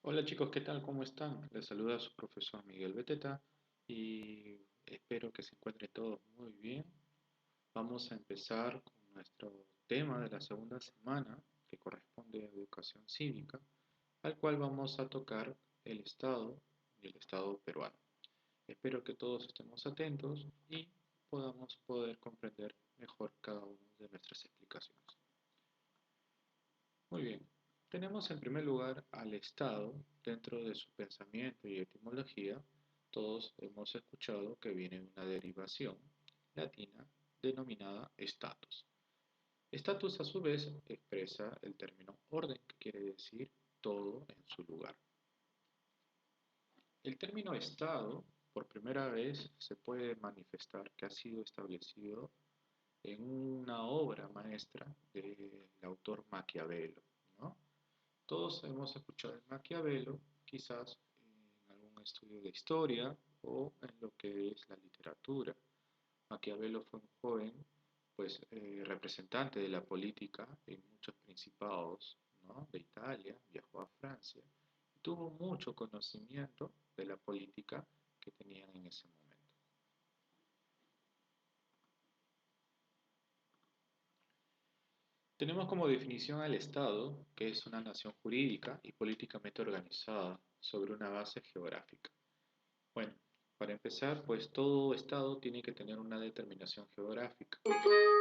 Hola chicos, ¿qué tal? ¿Cómo están? Les saluda su profesor Miguel Beteta y espero que se encuentren todos muy bien. Vamos a empezar con nuestro tema de la segunda semana, que corresponde a educación cívica, al cual vamos a tocar el Estado y el Estado peruano. Espero que todos estemos atentos y podamos poder comprender mejor cada una de nuestras explicaciones. Muy bien. Tenemos en primer lugar al Estado dentro de su pensamiento y etimología. Todos hemos escuchado que viene de una derivación latina denominada status. Status a su vez expresa el término orden, que quiere decir todo en su lugar. El término Estado, por primera vez, se puede manifestar que ha sido establecido en una obra maestra del autor Maquiavelo, ¿no? Todos hemos escuchado de Maquiavelo, quizás en algún estudio de historia o en lo que es la literatura. Maquiavelo fue un joven, pues, representante de la política en muchos principados, ¿no?, de Italia, viajó a Francia y tuvo mucho conocimiento de la política que tenían en ese momento. Tenemos como definición al Estado, que es una nación jurídica y políticamente organizada sobre una base geográfica. Bueno, para empezar, pues todo Estado tiene que tener una determinación geográfica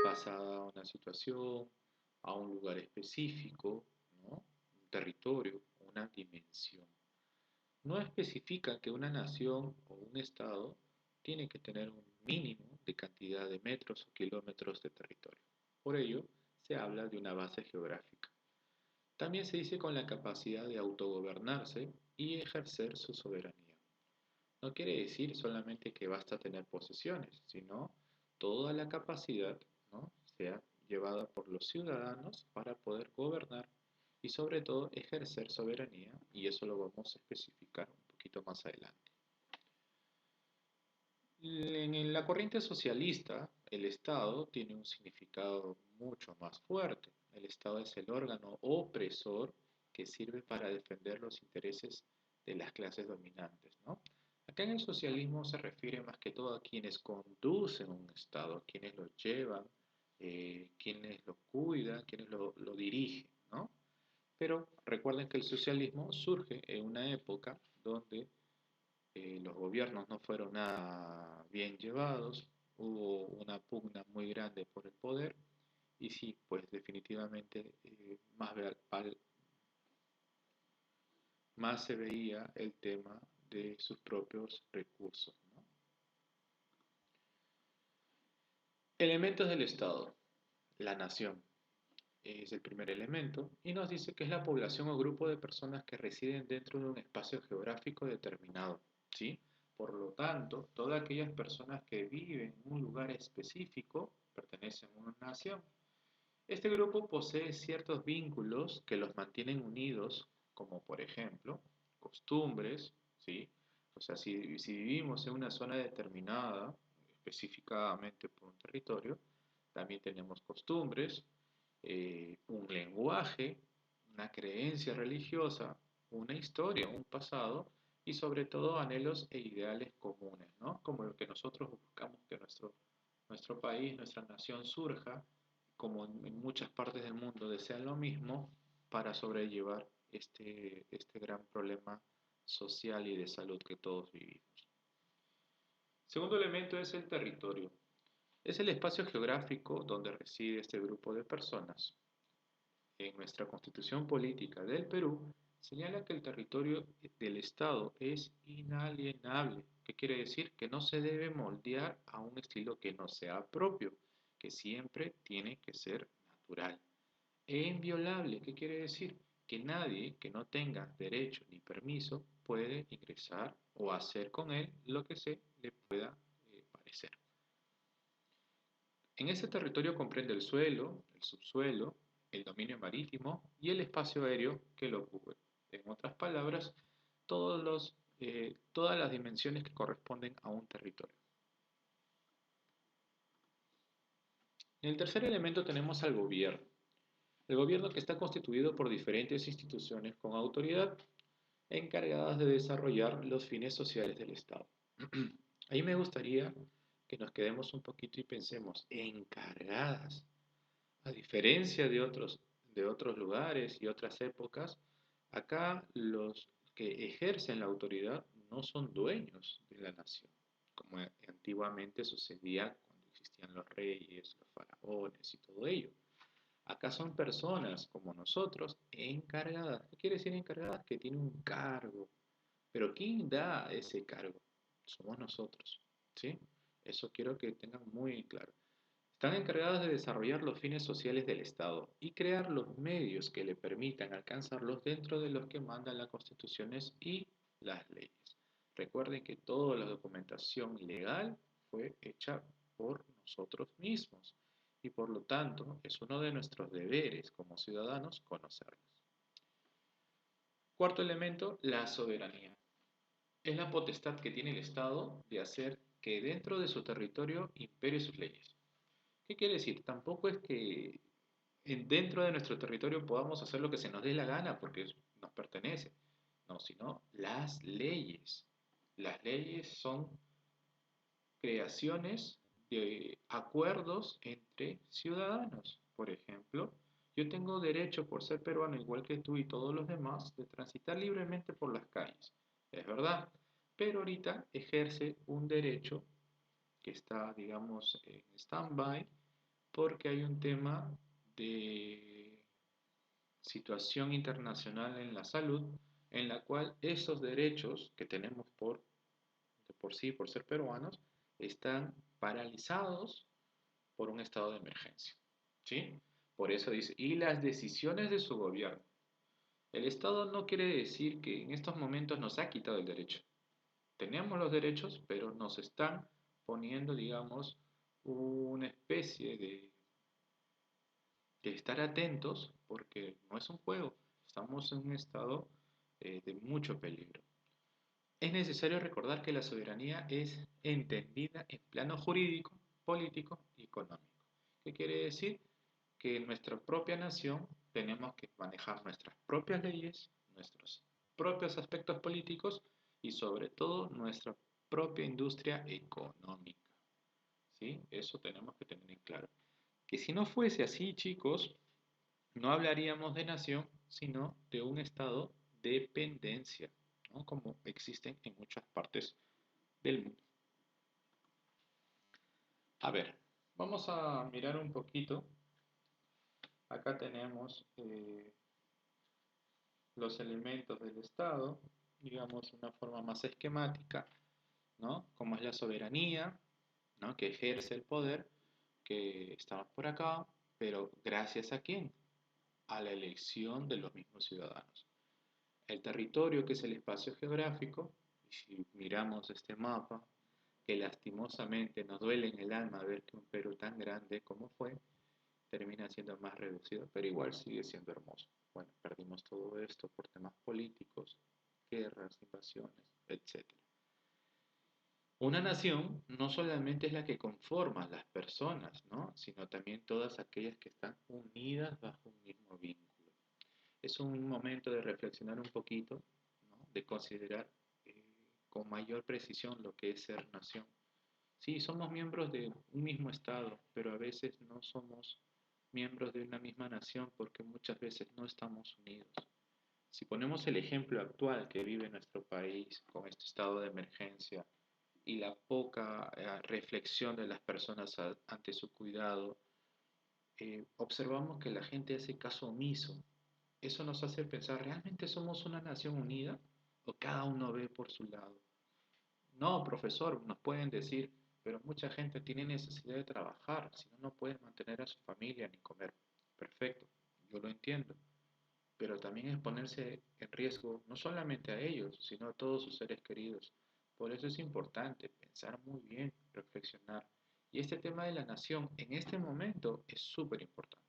basada a una situación, a un lugar específico, ¿no?, un territorio, una dimensión. No especifica que una nación o un Estado tiene que tener un mínimo de cantidad de metros o kilómetros de territorio. Por ello, se habla de una base geográfica. También se dice con la capacidad de autogobernarse y ejercer su soberanía. No quiere decir solamente que basta tener posesiones, sino toda la capacidad, ¿no?, sea llevada por los ciudadanos para poder gobernar y sobre todo ejercer soberanía, y eso lo vamos a especificar un poquito más adelante. En la corriente socialista, el Estado tiene un significado mucho más fuerte. El Estado es el órgano opresor que sirve para defender los intereses de las clases dominantes, ¿no? Acá en el socialismo se refiere más que todo a quienes conducen un Estado, quienes lo llevan, quienes lo cuidan, quienes lo dirigen, ¿no? Pero recuerden que el socialismo surge en una época donde los gobiernos no fueron nada bien llevados, hubo una pugna muy grande por el poder y sí, pues definitivamente más se veía el tema de sus propios recursos, ¿no? Elementos del Estado. La nación es el primer elemento y nos dice que es la población o grupo de personas que residen dentro de un espacio geográfico determinado, ¿sí? Por lo tanto, todas aquellas personas que viven en un lugar específico pertenecen a una nación. Este grupo posee ciertos vínculos que los mantienen unidos, como por ejemplo costumbres, ¿sí? O sea, si vivimos en una zona determinada, específicamente por un territorio, también tenemos costumbres, un lenguaje, una creencia religiosa, una historia, un pasado y sobre todo anhelos e ideales comunes, ¿no? Como lo que nosotros buscamos que nuestro país, nuestra nación surja, como en muchas partes del mundo desean lo mismo para sobrellevar este gran problema social y de salud que todos vivimos. Segundo elemento es el territorio. Es el espacio geográfico donde reside este grupo de personas. En nuestra Constitución Política del Perú señala que el territorio del Estado es inalienable, que quiere decir que no se debe moldear a un estilo que no sea propio, que siempre tiene que ser natural. E inviolable, ¿qué quiere decir? Que nadie que no tenga derecho ni permiso puede ingresar o hacer con él lo que se le pueda parecer. En ese territorio comprende el suelo, el subsuelo, el dominio marítimo y el espacio aéreo que lo cubre. En otras palabras, todas las dimensiones que corresponden a un territorio. En el tercer elemento tenemos al gobierno. El gobierno que está constituido por diferentes instituciones con autoridad. encargadas de desarrollar los fines sociales del Estado. Ahí me gustaría que nos quedemos un poquito y pensemos, encargadas. A diferencia de otros lugares y otras épocas, acá los que ejercen la autoridad no son dueños de la nación, como antiguamente sucedía cuando existían los reyes, los faraones y todo ello. Acá son personas como nosotros encargadas. ¿Qué quiere decir encargadas? Que tienen un cargo. Pero ¿quién da ese cargo? Somos nosotros. ¿Sí? Eso quiero que tengan muy claro. Están encargadas de desarrollar los fines sociales del Estado y crear los medios que le permitan alcanzarlos dentro de los que mandan las constituciones y las leyes. Recuerden que toda la documentación legal fue hecha por nosotros mismos y por lo tanto es uno de nuestros deberes como ciudadanos conocerlos. Cuarto elemento, la soberanía. Es la potestad que tiene el Estado de hacer que dentro de su territorio impere sus leyes. ¿Qué quiere decir? Tampoco es que dentro de nuestro territorio podamos hacer lo que se nos dé la gana porque nos pertenece. No, sino las leyes. Las leyes son creaciones de acuerdos entre ciudadanos. Por ejemplo, yo tengo derecho por ser peruano igual que tú y todos los demás de transitar libremente por las calles. Es verdad, pero ahorita ejerce un derecho que está, digamos, en stand-by porque hay un tema de situación internacional en la salud en la cual esos derechos que tenemos de por sí, por ser peruanos, están paralizados por un estado de emergencia. ¿Sí? Por eso dice, y las decisiones de su gobierno. El Estado no quiere decir que en estos momentos nos ha quitado el derecho. Tenemos los derechos, pero nos están poniendo, digamos, una especie de estar atentos porque no es un juego, estamos en un estado de mucho peligro. Es necesario recordar que la soberanía es entendida en plano jurídico, político y económico. ¿Qué quiere decir? Que en nuestra propia nación tenemos que manejar nuestras propias leyes, nuestros propios aspectos políticos y sobre todo nuestra propia industria económica. ¿Sí? Eso tenemos que tener en claro. Que si no fuese así, chicos, no hablaríamos de nación, sino de un estado de dependencia, ¿no? Como existen en muchas partes del mundo. A ver, vamos a mirar un poquito. Acá tenemos los elementos del Estado, digamos, de una forma más esquemática, ¿no? Como es la soberanía, ¿no? Que ejerce el poder, que estamos por acá, pero ¿gracias a quién? A la elección de los mismos ciudadanos. El territorio, que es el espacio geográfico, y si miramos este mapa, que lastimosamente nos duele en el alma ver que un Perú tan grande como fue, termina siendo más reducido, pero igual sigue siendo hermoso. Bueno, perdimos todo esto por temas políticos, guerras, invasiones, etc. Una nación no solamente es la que conforma a las personas, ¿no? Sino también todas aquellas que están unidas bajo un mismo vínculo. Es un momento de reflexionar un poquito, ¿no? De considerar eh, con mayor precisión lo que es ser nación. Sí, somos miembros de un mismo Estado, pero a veces no somos miembros de una misma nación porque muchas veces no estamos unidos. Si ponemos el ejemplo actual que vive nuestro país con este estado de emergencia y la poca reflexión de las personas ante su cuidado, observamos que la gente hace caso omiso. Eso nos hace pensar, ¿realmente somos una nación unida o cada uno ve por su lado? No, profesor, nos pueden decir, pero mucha gente tiene necesidad de trabajar, si no, no puede mantener a su familia ni comer. Perfecto, yo lo entiendo, pero también es ponerse en riesgo no solamente a ellos, sino a todos sus seres queridos. Por eso es importante pensar muy bien, reflexionar. Y este tema de la nación en este momento es súper importante.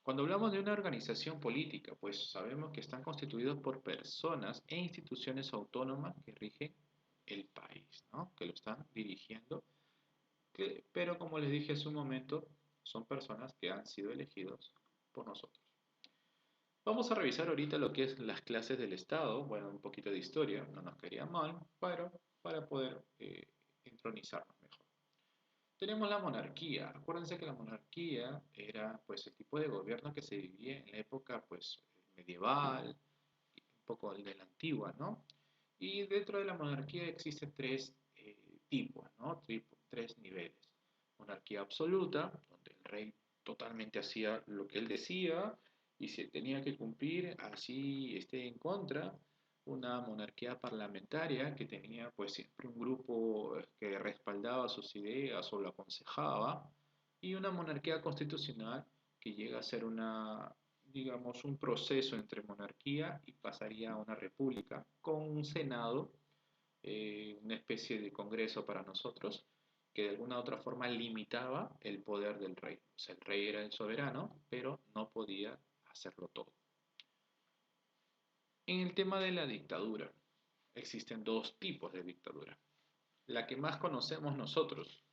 Cuando hablamos de una organización política, pues sabemos que están constituidos por personas e instituciones autónomas que rigen el país, ¿no? Que lo están dirigiendo, pero como les dije hace un momento, son personas que han sido elegidos por nosotros. Vamos a revisar ahorita lo que es las clases del Estado, bueno, un poquito de historia, no nos quería mal, pero para poder entronizarnos mejor. Tenemos la monarquía. Acuérdense que la monarquía era pues el tipo de gobierno que se vivía en la época pues medieval, un poco de la antigua, ¿no? Y dentro de la monarquía existen tres tipos, ¿no? Tres niveles. Monarquía absoluta, donde el rey totalmente hacía lo que él decía y se tenía que cumplir, así esté en contra. Una monarquía parlamentaria que tenía pues siempre un grupo que respaldaba sus ideas o lo aconsejaba. Y una monarquía constitucional que llega a ser una, digamos, un proceso entre monarquía y pasaría a una república con un senado, una especie de congreso para nosotros, que de alguna u otra forma limitaba el poder del rey. O sea, el rey era el soberano, pero no podía hacerlo todo. En el tema de la dictadura, existen dos tipos de dictadura. La que más conocemos nosotros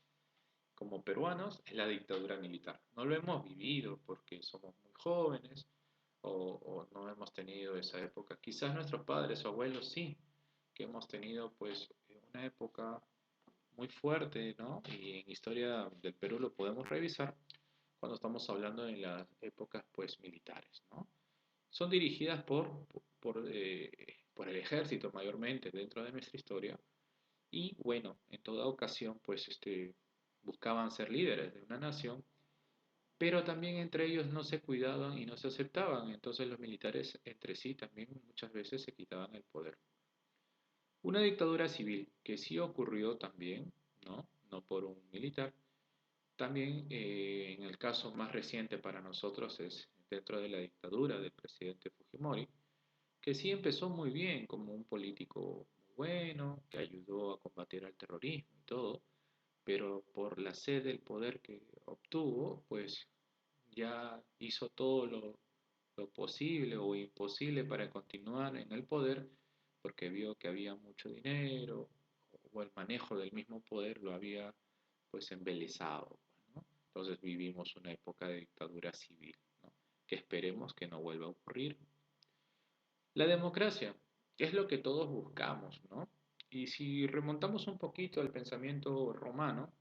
como peruanos es la dictadura militar. No lo hemos vivido porque somos muy jóvenes o no hemos tenido esa época. Quizás nuestros padres o abuelos sí, que hemos tenido pues una época muy fuerte, ¿no? Y en historia del Perú lo podemos revisar cuando estamos hablando de las épocas pues militares, ¿no? Son dirigidas por el ejército mayormente dentro de nuestra historia y bueno, en toda ocasión pues buscaban ser líderes de una nación, pero también entre ellos no se cuidaban y no se aceptaban, entonces los militares entre sí también muchas veces se quitaban el poder. Una dictadura civil, que sí ocurrió también, ¿no? No por un militar. También en el caso más reciente para nosotros es dentro de la dictadura del presidente Fujimori, que sí empezó muy bien como un político muy bueno, que ayudó a combatir al terrorismo y todo, pero por la sed del poder que obtuvo, pues ya hizo todo lo posible o imposible para continuar en el poder, porque vio que había mucho dinero o el manejo del mismo poder lo había pues embelesado, ¿no? Entonces vivimos una época de dictadura civil, ¿no? Que esperemos que no vuelva a ocurrir. La democracia es lo que todos buscamos, ¿no? Y si remontamos un poquito al pensamiento romano,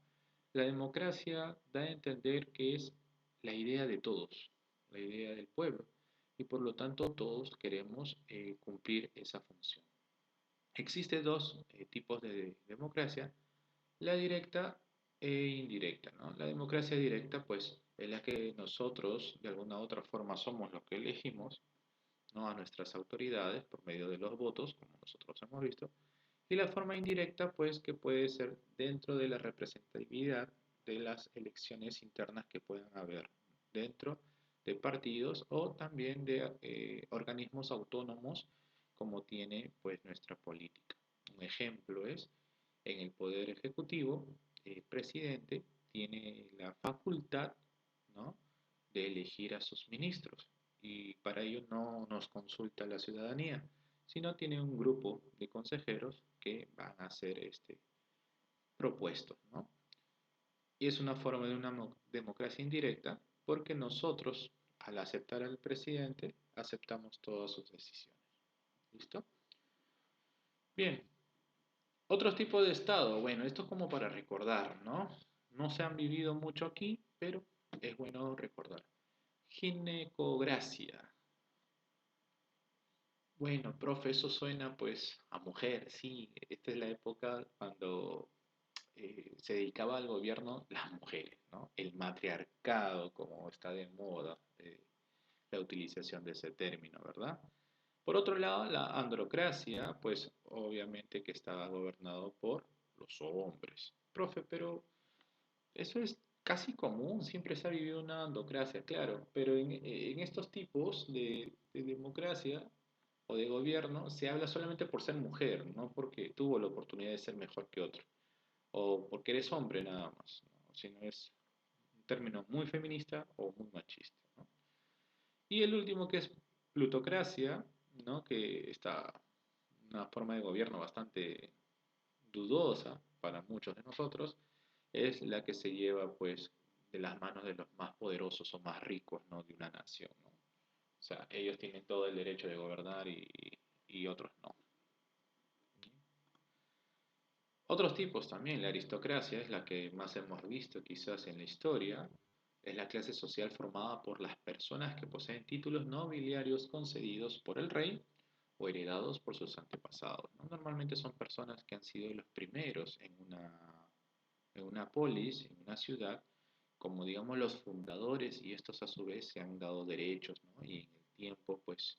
la democracia da a entender que es la idea de todos, la idea del pueblo, y por lo tanto todos queremos cumplir esa función. Existen dos tipos de democracia, la directa e indirecta, ¿no? La democracia directa, pues, es la que nosotros, de alguna u otra forma, somos los que elegimos, ¿no? A nuestras autoridades por medio de los votos, como nosotros hemos visto, y la forma indirecta, pues, que puede ser dentro de la representatividad de las elecciones internas que puedan haber dentro de partidos o también de organismos autónomos como tiene pues nuestra política. Un ejemplo es en el Poder Ejecutivo, el presidente tiene la facultad, ¿no? De elegir a sus ministros y para ello no nos consulta la ciudadanía, sino tiene un grupo de consejeros que van a ser propuestos, ¿no? Y es una forma de una democracia indirecta porque nosotros, al aceptar al presidente, aceptamos todas sus decisiones. ¿Listo? Bien, otros tipos de Estado. Bueno, esto es como para recordar, ¿no? No se han vivido mucho aquí, pero es bueno recordar. Ginecocracia. Bueno, profe, eso suena pues a mujer, sí. Esta es la época cuando se dedicaba al gobierno las mujeres, ¿no? El matriarcado, como está de moda, la utilización de ese término, ¿verdad? Por otro lado, la androcracia, pues obviamente que estaba gobernado por los hombres. Profe, pero eso es casi común, siempre se ha vivido una andocracia, claro, pero en estos tipos de democracia o de gobierno se habla solamente por ser mujer, no porque tuvo la oportunidad de ser mejor que otro, o porque eres hombre nada más, ¿no? Sino es un término muy feminista o muy machista, ¿no? Y el último que es plutocracia, ¿no? Que está una forma de gobierno bastante dudosa para muchos de nosotros, es la que se lleva pues de las manos de los más poderosos o más ricos, ¿no? De una nación, ¿no? O sea, ellos tienen todo el derecho de gobernar y otros no. Otros tipos también, la aristocracia es la que más hemos visto quizás en la historia, es la clase social formada por las personas que poseen títulos nobiliarios concedidos por el rey o heredados por sus antepasados, ¿no? Normalmente son personas que han sido los primeros en una polis, en una ciudad, como digamos los fundadores y estos a su vez se han dado derechos, ¿no? Y en el tiempo pues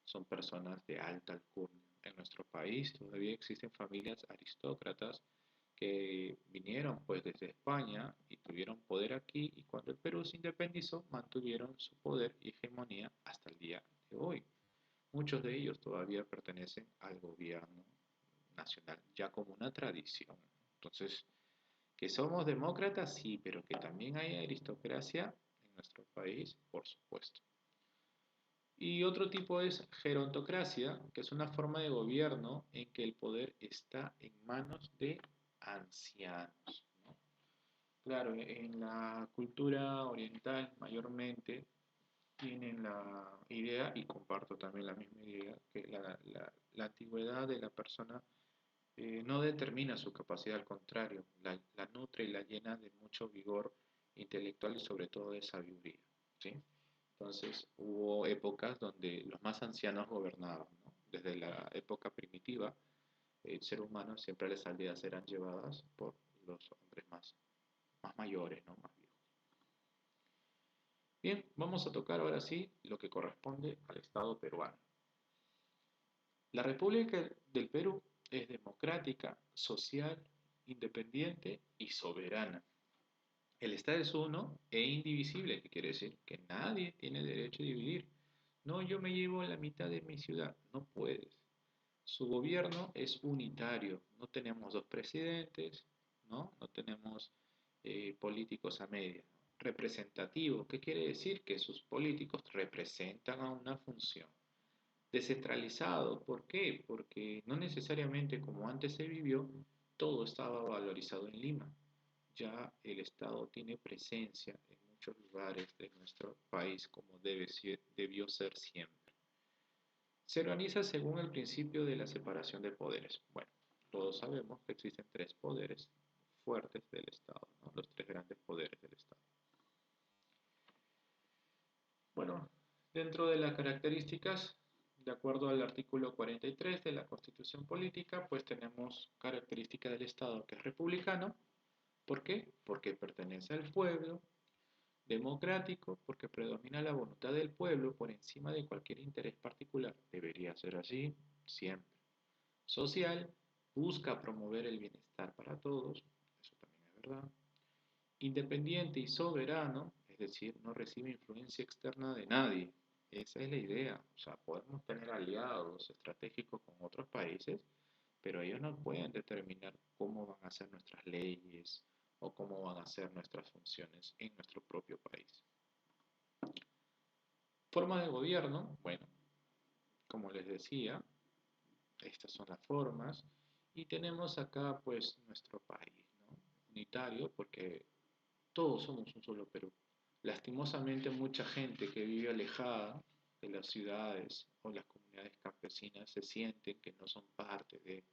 son personas de alta alcurnia. En nuestro país todavía existen familias aristócratas que vinieron pues desde España y tuvieron poder aquí y cuando el Perú se independizó mantuvieron su poder y hegemonía hasta el día de hoy. Muchos de ellos todavía pertenecen al gobierno nacional ya como una tradición. Entonces, que somos demócratas, sí, pero que también hay aristocracia en nuestro país, por supuesto. Y otro tipo es gerontocracia, que es una forma de gobierno en que el poder está en manos de ancianos, ¿no? Claro, en la cultura oriental mayormente tienen la idea, y comparto también la misma idea, que la antigüedad de la persona no determina su capacidad, al contrario, la nutre y la llena de mucho vigor intelectual y sobre todo de sabiduría, ¿sí? Entonces hubo épocas donde los más ancianos gobernaban, ¿no? Desde la época primitiva, el ser humano siempre las aldeas eran llevadas por los hombres más mayores, ¿no? Más viejos. Bien, vamos a tocar ahora sí lo que corresponde al Estado peruano. La República del Perú es democrática, social, independiente y soberana. El Estado es uno e indivisible, que quiere decir que nadie tiene derecho a dividir. No, yo me llevo la mitad de mi ciudad, no puedes. Su gobierno es unitario, no tenemos dos presidentes, ¿no? No tenemos políticos a media. Representativo, ¿qué quiere decir? Que sus políticos representan a una función. Descentralizado, ¿por qué? Porque no necesariamente como antes se vivió, todo estaba valorizado en Lima. Ya el Estado tiene presencia en muchos lugares de nuestro país como debió ser siempre. Se organiza según el principio de la separación de poderes. Bueno, todos sabemos que existen tres poderes fuertes del Estado, ¿no? Los tres grandes poderes del Estado. Bueno, dentro de las características, de acuerdo al artículo 43 de la Constitución Política, pues tenemos característica del Estado que es republicano. ¿Por qué? Porque pertenece al pueblo, democrático, porque predomina la voluntad del pueblo por encima de cualquier interés particular. Debería ser así siempre. Social, busca promover el bienestar para todos, eso también es verdad. Independiente y soberano, es decir, no recibe influencia externa de nadie. Esa es la idea. O sea, podemos tener aliados estratégicos con otros países, pero ellos no pueden determinar cómo van a ser nuestras leyes o cómo van a ser nuestras funciones en nuestro propio país. Forma de gobierno, bueno, como les decía, estas son las formas. Y tenemos acá pues nuestro país, ¿no? Unitario, porque todos somos un solo Perú. Lastimosamente mucha gente que vive alejada de las ciudades o las comunidades campesinas se sienten que no son parte de,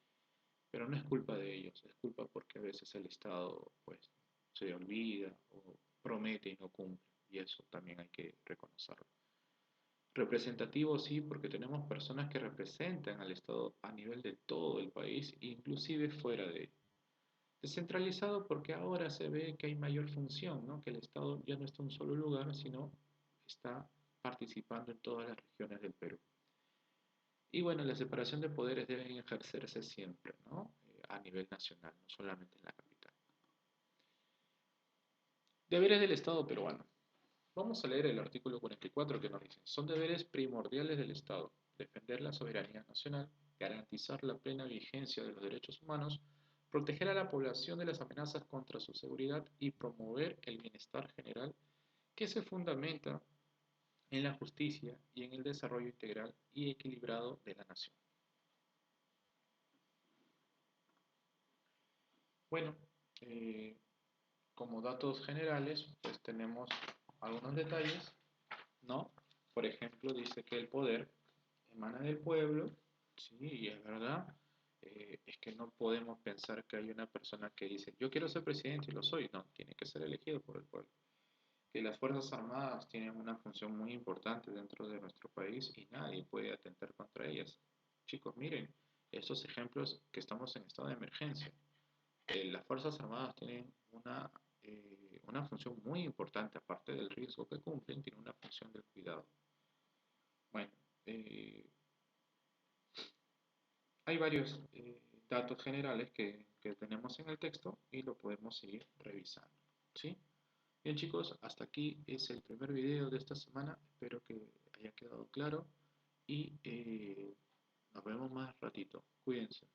pero no es culpa de ellos, es culpa porque a veces el Estado pues se olvida o promete y no cumple y eso también hay que reconocerlo. Representativo sí, porque tenemos personas que representan al Estado a nivel de todo el país, inclusive fuera de él. Descentralizado porque ahora se ve que hay mayor función, ¿no? Que el Estado ya no está en un solo lugar, sino está participando en todas las regiones del Perú. Y bueno, la separación de poderes debe ejercerse siempre, ¿no? A nivel nacional, no solamente en la capital. Deberes del Estado peruano. Vamos a leer el artículo 44 que nos dice, son deberes primordiales del Estado, defender la soberanía nacional, garantizar la plena vigencia de los derechos humanos, proteger a la población de las amenazas contra su seguridad y promover el bienestar general que se fundamenta en la justicia y en el desarrollo integral y equilibrado de la nación. Bueno, eh, como datos generales, pues tenemos algunos detalles, ¿no? Por ejemplo, dice que el poder emana del pueblo, sí, y es verdad. Es que no podemos pensar que hay una persona que dice, yo quiero ser presidente y lo soy. No, tiene que ser elegido por el pueblo. Que las Fuerzas Armadas tienen una función muy importante dentro de nuestro país y nadie puede atentar contra ellas. Chicos, miren, estos ejemplos que estamos en estado de emergencia. Las Fuerzas Armadas tienen una función muy importante, aparte del riesgo que cumplen, tienen una función del cuidado. Bueno, eh, hay varios datos generales que tenemos en el texto y lo podemos seguir revisando. ¿Sí? Bien chicos, hasta aquí es el primer video de esta semana. Espero que haya quedado claro y nos vemos más ratito. Cuídense.